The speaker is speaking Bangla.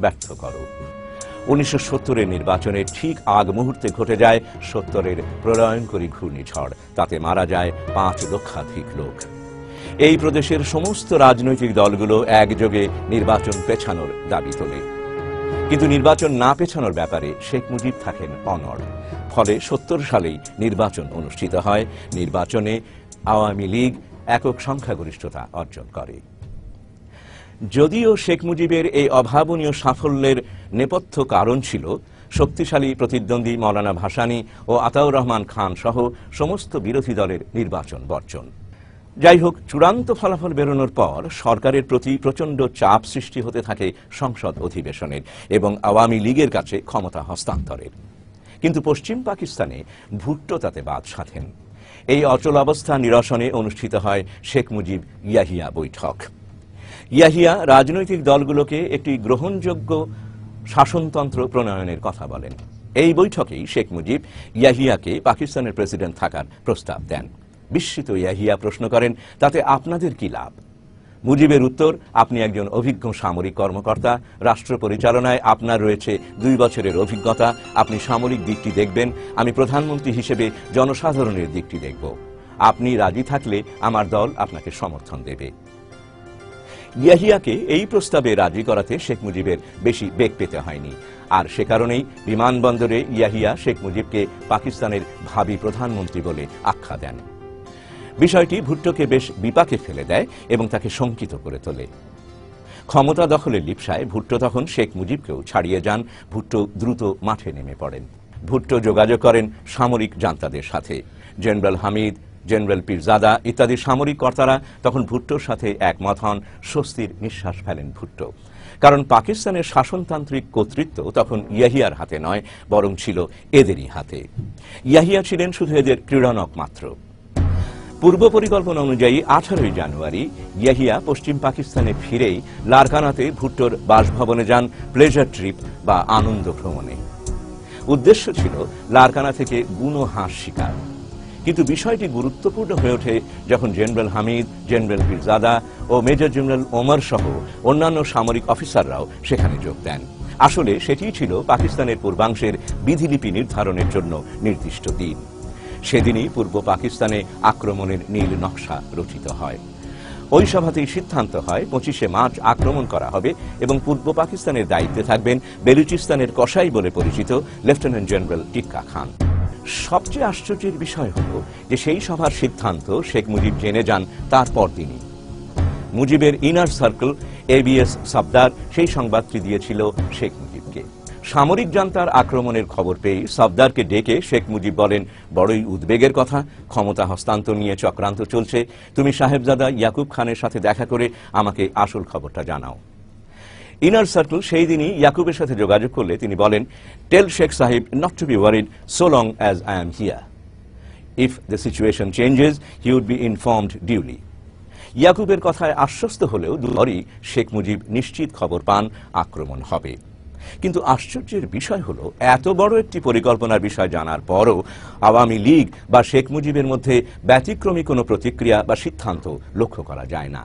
ব্যর্থ করো। 1970-এর নির্বাচনের ঠিক আগ মুহূর্তে ঘটে যায় 70-এর প্রলয়ঙ্করী ঘূর্ণিঝড়। তাতে মারা যায় 5 লক্ষাধিক লোক। এই প্রদেশের সমস্ত রাজনৈতিক দলগুলো একযোগে নির্বাচন পেছানোর দাবি তোলে, কিন্তু নির্বাচন না পেছানোর ব্যাপারে শেখ মুজিব থাকেন অনড়। ফলে 70 সালেই নির্বাচন অনুষ্ঠিত হয়। নির্বাচনে আওয়ামী লীগ একক সংখ্যাগরিষ্ঠতা অর্জন করে। যদিও শেখ মুজিবের এই অভাবনীয় সাফল্যের নেপথ্য কারণ ছিল শক্তিশালী প্রতিদ্বন্দ্বী মৌলানা ভাসানী ও আতাউর রহমান খান সহ সমস্ত বিরোধী দলের নির্বাচন বর্জন। যাই হোক, চূড়ান্ত ফলাফল বেরোনোর পর সরকারের প্রতি প্রচণ্ড চাপ সৃষ্টি হতে থাকে সংসদ অধিবেশনের এবং আওয়ামী লীগের কাছে ক্ষমতা হস্তান্তরের। কিন্তু পশ্চিম পাকিস্তানে ভুট্টো তাতে বাদ সাধেন। এই অচল অবস্থা নিরসনে অনুষ্ঠিত হয় শেখ মুজিব ইয়াহিয়া বৈঠক। ইয়াহিয়া রাজনৈতিক দলগুলোকে একটি গ্রহণযোগ্য শাসনতন্ত্র প্রণয়নের কথা বলেন। এই বৈঠকেই শেখ মুজিব ইয়াহিয়াকে পাকিস্তানের প্রেসিডেন্ট থাকার প্রস্তাব দেন। বিস্মিত ইয়াহিয়া প্রশ্ন করেন, তাতে আপনাদের কি লাভ? মুজিবের উত্তর, আপনি একজন অভিজ্ঞ সামরিক কর্মকর্তা, রাষ্ট্র পরিচালনায় আপনার রয়েছে 2 বছরের অভিজ্ঞতা, আপনি সামরিক দিকটি দেখবেন, আমি প্রধানমন্ত্রী হিসেবে জনসাধারণের দিকটি দেখব। আপনি রাজি থাকলে আমার দল আপনাকে সমর্থন দেবে। ইয়াহিয়াকে এই প্রস্তাবে রাজি করাতে শেখ মুজিবের বেশি বেগ পেতে হয়নি, আর সে কারণেই বিমানবন্দরে ইয়াহিয়া শেখ মুজিবকে পাকিস্তানের ভাবী প্রধানমন্ত্রী বলে আখ্যা দেন। বিষয়টি ভুট্টোকে বেশ বিপাকে ফেলে দেয় এবং তাকে শঙ্কিত করে তোলে। ক্ষমতা দখলের লিপ্সায় ভুট্টো তখন শেখ মুজিবকেও ছাড়িয়ে যান। ভুট্টো দ্রুত মাঠে নেমে পড়েন। ভুট্টো যোগাযোগ করেন সামরিক জান্তাদের সাথে। জেনারেল হামিদ, জেনারেল পীরজাদা ইত্যাদি সামরিক কর্তারা তখন ভুট্টোর সাথে একমত হন। স্বস্তির নিঃশ্বাস ফেলেন ভুট্টো, কারণ পাকিস্তানের শাসনতান্ত্রিক কর্তৃত্ব তখন ইয়াহিয়ার হাতে নয়, বরং ছিল এদেরই হাতে। ইয়াহিয়া ছিলেন শুধু এদের ক্রীড়নক মাত্র। পূর্ব পরিকল্পনা অনুযায়ী 18 জানুয়ারি ইয়াহিয়া পশ্চিম পাকিস্তানে ফিরেই লারকানাতে ভুট্টোর বাসভবনে যান প্লেজার ট্রিপ বা আনন্দ ভ্রমণে। উদ্দেশ্য ছিল লারকানা থেকে বুনো হাঁস শিকার। কিন্তু বিষয়টি গুরুত্বপূর্ণ হয়ে ওঠে যখন জেনারেল হামিদ, জেনারেল পীরজাদা ও মেজর জেনারেল ওমর সহ অন্যান্য সামরিক অফিসাররাও সেখানে যোগ দেন। আসলে সেটিই ছিল পাকিস্তানের পূর্বাংশের বিধিলিপি নির্ধারণের জন্য নির্দিষ্ট দিন। সেদিনই পূর্ব পাকিস্তানে আক্রমণের নীল নকশা রচিত হয়। ওই সভাতেই সিদ্ধান্ত হয় 25শে মার্চ আক্রমণ করা হবে এবং পূর্ব পাকিস্তানের দায়িত্বে থাকবেন বেলুচিস্তানের কসাই বলে পরিচিত লেফটেন্যান্ট জেনারেল টিক্কা খান। সবচেয়ে আশ্চর্যের বিষয় হল যে সেই সভার সিদ্ধান্ত শেখ মুজিব জেনে যান তারপর দিনই। মুজিবের ইনার সার্কেল এবিএস সফদার সেই সংবাদটি দিয়েছিল শেখ মুজিবকে। সামরিক জান্তার আক্রমণের খবর পেয়ে সফদারকে ডেকে শেখ মুজিব বলেন, বড়ই উদ্বেগের কথা, ক্ষমতা হস্তান্তর নিয়ে চক্রান্ত চলছে, তুমি সাহেবজাদা ইয়াকুব খানের সাথে দেখা করে আমাকে আসল খবরটা জানাও। ইনার সার্কেল সেই দিনই ইয়াকুবের সাথে যোগাযোগ করলে তিনি বলেন, টেল শেখ সাহেব not to be worried so long as I am here. If the situation changes he would be informed duly. ইয়াকুবের কথায় আশ্বস্ত হলেও দুবারই শেখ মুজিব নিশ্চিত খবর পান আক্রমণ হবে। কিন্তু আশ্চর্যের বিষয় হলো, এত বড় একটি পরিকল্পনার বিষয় জানার পরও আওয়ামী লীগ বা শেখ মুজিবের মধ্যে ব্যতিক্রমী কোনো প্রতিক্রিয়া বা সিদ্ধান্ত লক্ষ্য করা যায় না।